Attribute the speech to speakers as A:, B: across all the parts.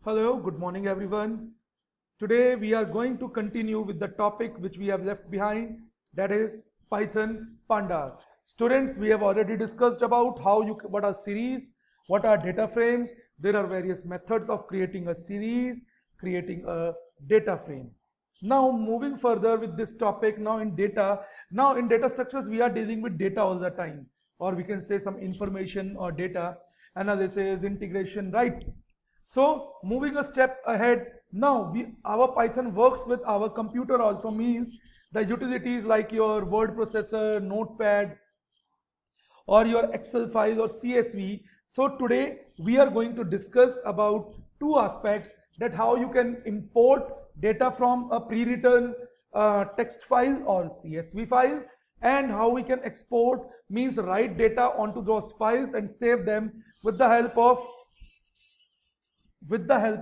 A: Hello, good morning everyone. Today we are going to continue with the topic which we have left behind, that is Python pandas. Students, we have already discussed about what are series, what are data frames. There are various methods of creating a series, creating a data frame. Now moving further with this topic, now in data structures we are dealing with data all the time, or we can say some information or data analysis, integration, right? So moving a step ahead, now our Python works with our computer also, means the utilities like your word processor, notepad, or your Excel file or CSV. So today we are going to discuss about two aspects, that how you can import data from a pre-written text file or CSV file, and how we can export, means write data onto those files and save them with the help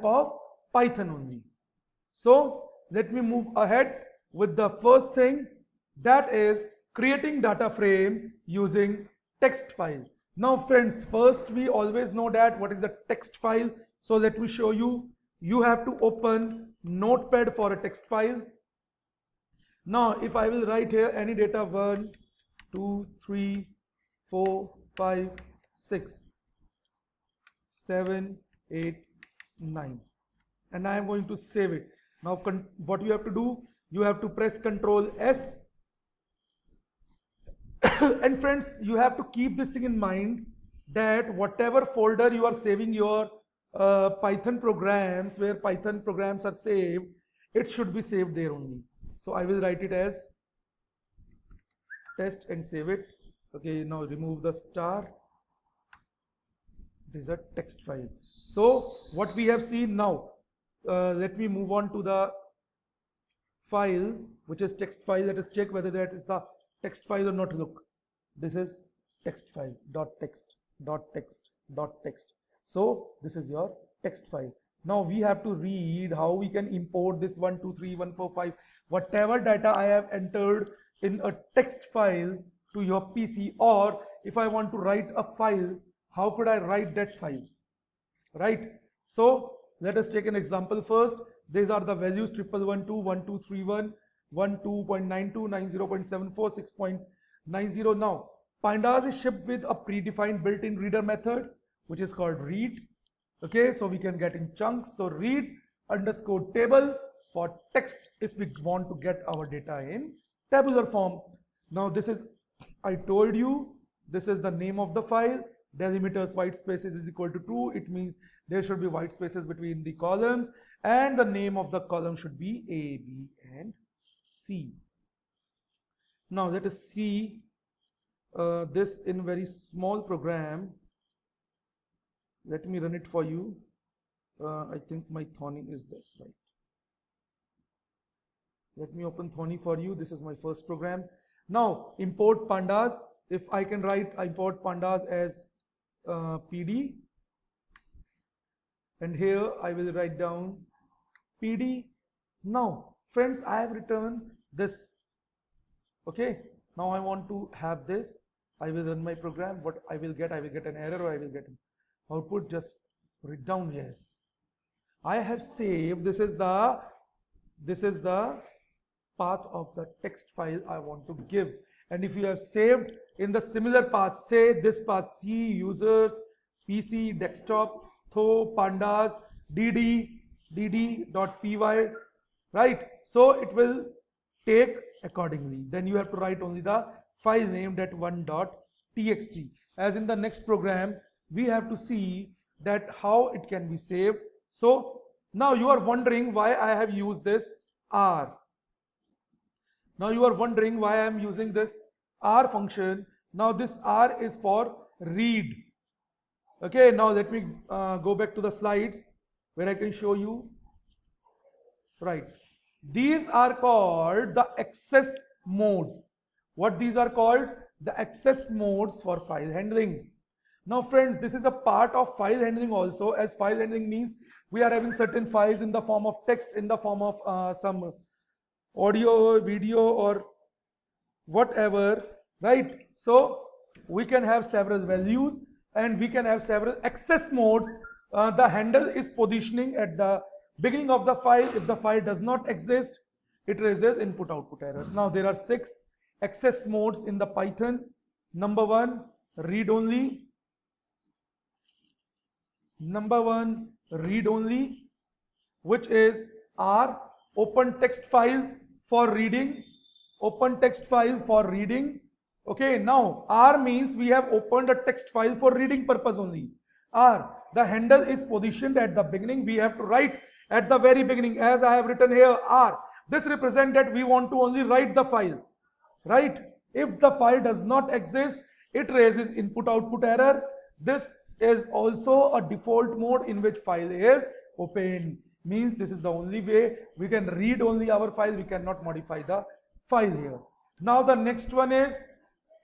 A: of Python only. So let me move ahead with the first thing, that is creating data frame using text file. Now friends, first we always know that what is a text file. So let me show you. You have to open Notepad for a text file. Now if I will write here any data 1, 2, 3, 4, 5, 6, 7, 8, 9, and I am going to save it. Now what you have to do, you have to press Ctrl S and friends, you have to keep this thing in mind, that whatever folder you are saving your Python programs, where Python programs are saved, it should be saved there only. So I will write it as test and save it. Okay, now remove the star. This is a text file. So what we have seen now, let me move on to the file, which is text file. Let us check whether that is the text file or not. Look, this is text file, dot text, dot text, dot text. So this is your text file. Now we have to read how we can import this 1, 2, 3, 1, 4, 5, whatever data I have entered in a text file to your PC, or if I want to write a file, how could I write that file? Right? So let us take an example first. These are the values: 1112, 1231, 12.92, 90.74, 6.90. Now pandas is shipped with a predefined built-in reader method, which is called read. Okay, so we can get in chunks. So read underscore table for text if we want to get our data in tabular form. Now this is, I told you, this is the name of the file. Delimiters white spaces is equal to 2. It means there should be white spaces between the columns, and the name of the column should be A, B, and C. Now let us see this in very small program. Let me run it for you. I think my Thorny is this, right? Let me open Thorny for you. This is my first program. Now import pandas. If I can write import pandas as PD, and here I will write down PD. Now friends, I have written this. Okay, now I want to have this. I will run my program. What I will get an error, or I will get an output. Just write down yes. I have saved. This is the path of the text file I want to give. And if you have saved in the similar path, say this path, C users, PC, desktop, tho, pandas, dd.py, right? So it will take accordingly. Then you have to write only the file name, that 1.txt. As in the next program, we have to see that how it can be saved. So now you are wondering why I have used this R. Now you are wondering why I am using this R function. Now this R is for read. Okay, now let me go back to the slides where I can show you. Right. These are called the access modes. What these are called? The access modes for file handling. Now friends, this is a part of file handling also, as file handling means we are having certain files in the form of text, in the form of some audio, video, or whatever, right? So we can have several values, and we can have several access modes the handle is positioning at the beginning of the file. If the file does not exist, it raises input output errors. Now there are 6 access modes in the Python. Number 1, read only. Number 1, read only, which is R, open text file for reading. Open text file for reading. Okay, now R means we have opened a text file for reading purpose only. R, the handle is positioned at the beginning. We have to write at the very beginning, as I have written here, R. This represents that we want to only write the file, right? If the file does not exist, it raises input output error. This is also a default mode in which file is open. Means this is the only way we can read only our file. We cannot modify the file here. Now the next one is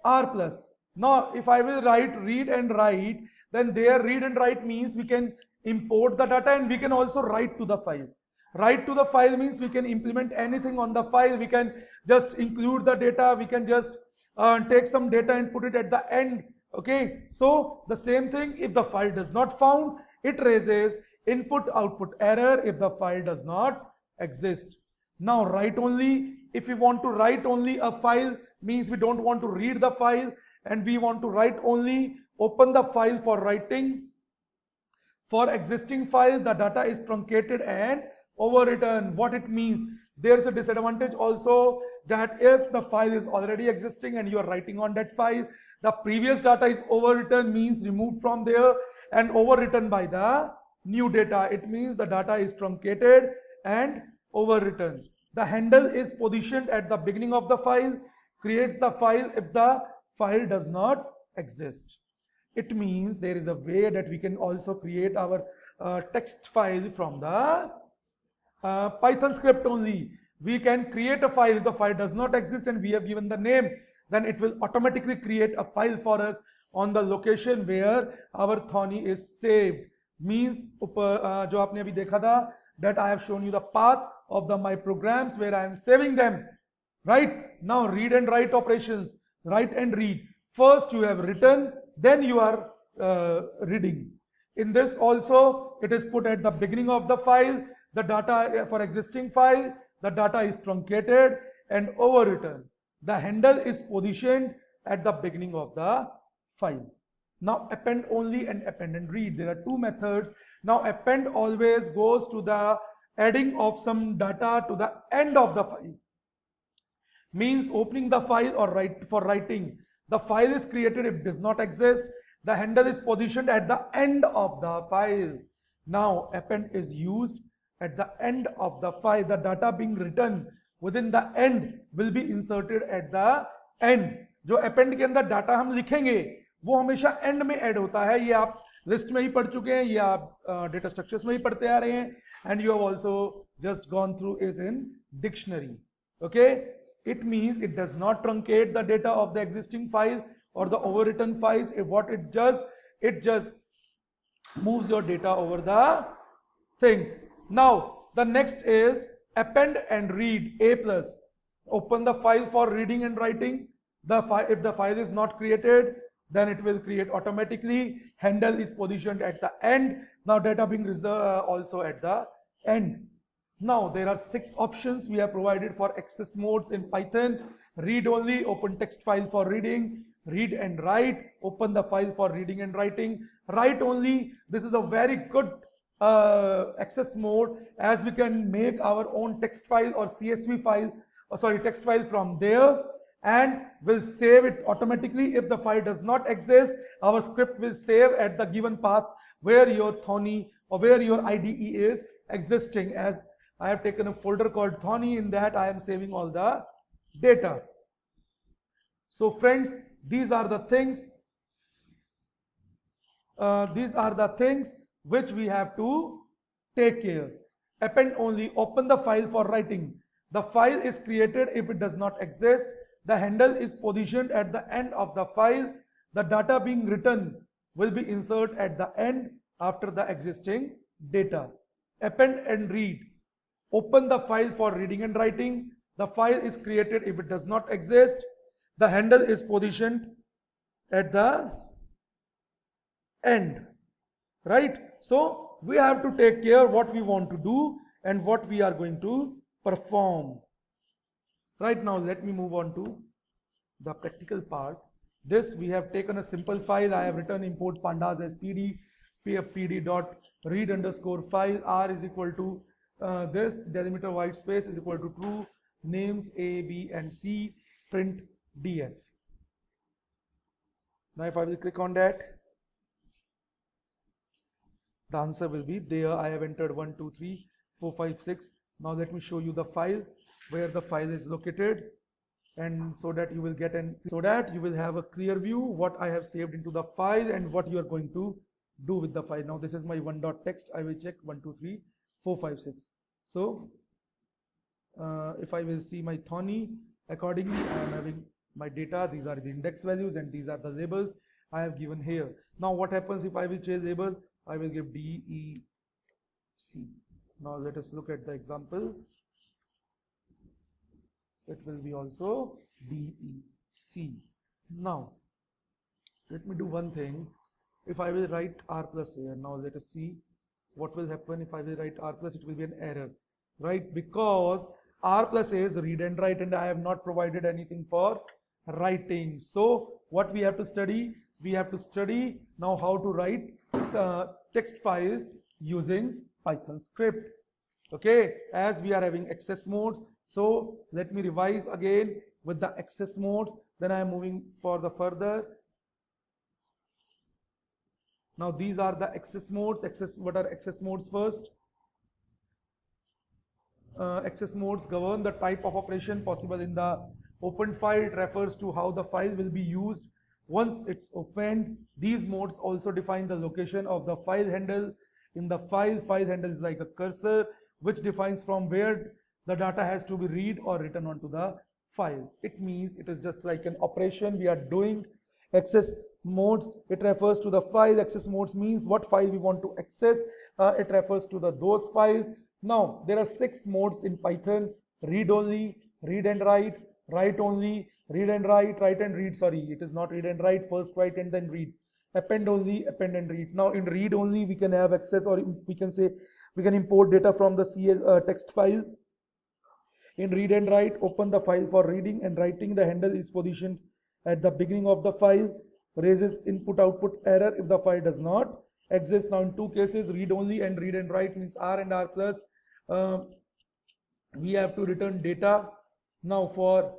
A: R plus. Now if I will write read and write, then there read and write means we can import the data and we can also write to the file. Write to the file means we can implement anything on the file. We can just include the data. We can just take some data and put it at the end. Okay, so the same thing, if the file does not found, it raises input output error if the file does not exist. Now write only, if we want to write only a file, means we don't want to read the file and we want to write only, open the file for writing. For existing file, the data is truncated and overwritten. What it means, there is a disadvantage also, that if the file is already existing and you are writing on that file, the previous data is overwritten, means removed from there and overwritten by the new data. It means the data is truncated and overwritten. The handle is positioned at the beginning of the file, creates the file if the file does not exist. It means there is a way that we can also create our text file from the Python script only. We can create a file if the file does not exist and we have given the name, then it will automatically create a file for us on the location where our Thonny is saved. Means जो आपने अभी देखा था, that I have shown you the path of my programs where I am saving them. Right? Now read and write operations. Write and read. First you have written, then you are reading. In this also, it is put at the beginning of the file. The data for existing file, the data is truncated and overwritten. The handle is positioned at the beginning of the file. Now append only and append and read. There are 2 methods. Now append always goes to the adding of some data to the end of the file. Means opening the file or for writing. The file is created if it does not exist. The handle is positioned at the end of the file. Now append is used at the end of the file. The data being written within the end will be inserted at the end. जो append के अंदर data हम लिखेंगे वो हमेशा end में add होता है. ये आप list में ही पढ़ चुके हैं, ये आप data structures में ही पढ़ते आ रहे हैं, and you have also just gone through it in dictionary. Okay, it means it does not truncate the data of the existing file or the overwritten files. If what it does, it just moves your data over the things. Now the next is append and read. A plus. Open the file for reading and writing. If the file is not created, then it will create automatically. Handle is positioned at the end. Now data being reserved also at the end. Now there are 6 options we have provided for access modes in Python. Read only, open text file for reading. Read and write, open the file for reading and writing. Write only, this is a very good access mode, as we can make our own text file or CSV file, text file from there, and will save it automatically. If the file does not exist, our script will save at the given path where your Thonny or where your IDE is existing. As I have taken a folder called Thonny, in that I am saving all the data. So friends, these are the things which we have to take care. Append only, open the file for writing. The file is created if it does not exist. The handle is positioned at the end of the file. The data being written will be inserted at the end after the existing data. Append and read. Open the file for reading and writing. The file is created if it does not exist. The handle is positioned at the end, right? So we have to take care what we want to do and what we are going to perform. Right now, let me move on to the practical part. This we have taken a simple file. I have written import pandas as pd pd dot read underscore file. R is equal to this delimiter white space is equal to true, names a, b and c, print df. Now if I will click on that, the answer will be there. I have entered 1 2 3 4 5 6. Now let me show you the file, where the file is located, and so that you will have a clear view what I have saved into the file and what you are going to do with the file. Now this is my one.txt. I will check 1 2 3 4 5 6. So if I will see my Thonny, accordingly I am having my data. These are the index values and these are the labels I have given here. Now what happens if I will change label? I will give D, E, C. Now let us look at the example. It will be also D, E, C. Now let me do one thing. If I will write R plus here, now let us see what will happen if I will write R plus. It will be an error, right? Because R plus is read and write, and I have not provided anything for writing. So what we have to study? We have to study now how to write text files using Python script. Okay, as we are having access modes, so let me revise again with the access modes. Then I am moving for the further. Now these are the access modes. What are access modes first? Access modes govern the type of operation possible in the opened file. It refers to how the file will be used once it's opened. These modes also define the location of the file handle in the file. File handle is like a cursor which defines from where the data has to be read or written onto the files. It means it is just like an operation we are doing. Access modes, it refers to the file. Access modes means what file we want to access. It refers to those files. Now there are 6 modes in Python: read only, read and write, write only, read and write, write and read. Sorry, it is not read and write, first write and then read. Append only, append and read. Now in read only we can have access, or we can say we can import data from the text file. In read and write, open the file for reading and writing. The handle is positioned at the beginning of the file, raises input output error if the file does not exist. Now in 2 cases, read only and read and write means R and R plus, we have to return data. Now for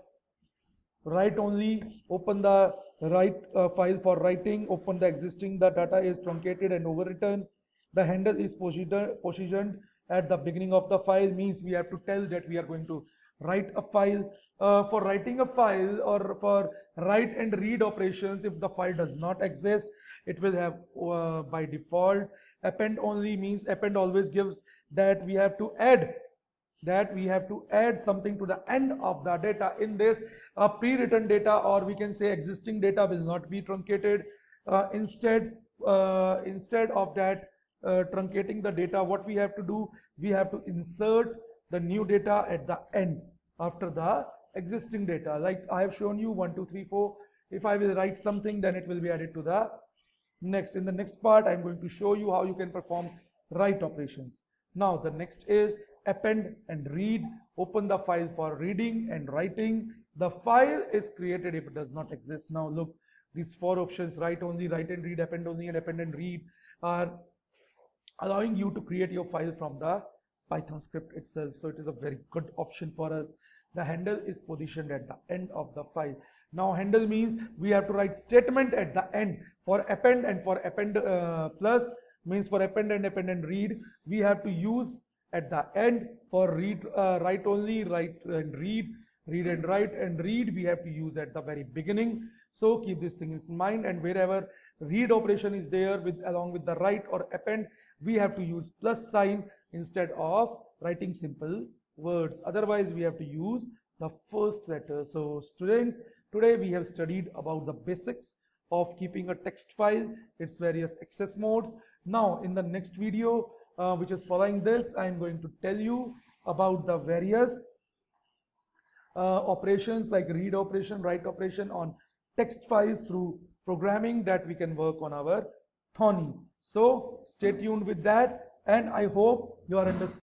A: write only, open the write file for writing, open the existing, the data is truncated and overwritten. The handle is positioned at the beginning of the file, means we have to tell that we are going to write a file. For writing a file or for write and read operations, if the file does not exist, it will have by default. Append only means append always gives that we have to add something to the end of the data. In this, pre-written data, or we can say existing data, will not be truncated. Instead of that truncating the data, what we have to do, we have to insert the new data at the end after the existing data. Like I have shown you 1 2 3 4. If I will write something, then it will be added to the next. In the next part, I am going to show you how you can perform write operations. Now the next is append and read. Open the file for reading and writing. The file is created if it does not exist. Now look, these 4 options, write only, write and read, append only, and append and read, are allowing you to create your file from the Python script itself. So it is a very good option for us. The handle is positioned at the end of the file. Now handle means we have to write statement at the end. For append and for append plus means for append and read, we have to use at the end. For read, write only, write and read and write and read, we have to use at the very beginning. So keep these things in mind, and wherever read operation is there along with the write or append, we have to use plus sign instead of writing simple words. Otherwise we have to use the first letter. So students, today we have studied about the basics of keeping a text file, its various access modes. Now in the next video, which is following this, I am going to tell you about the various operations like read operation, write operation on text files through programming that we can work on our Thonny. So stay tuned with that, and I hope you are understanding.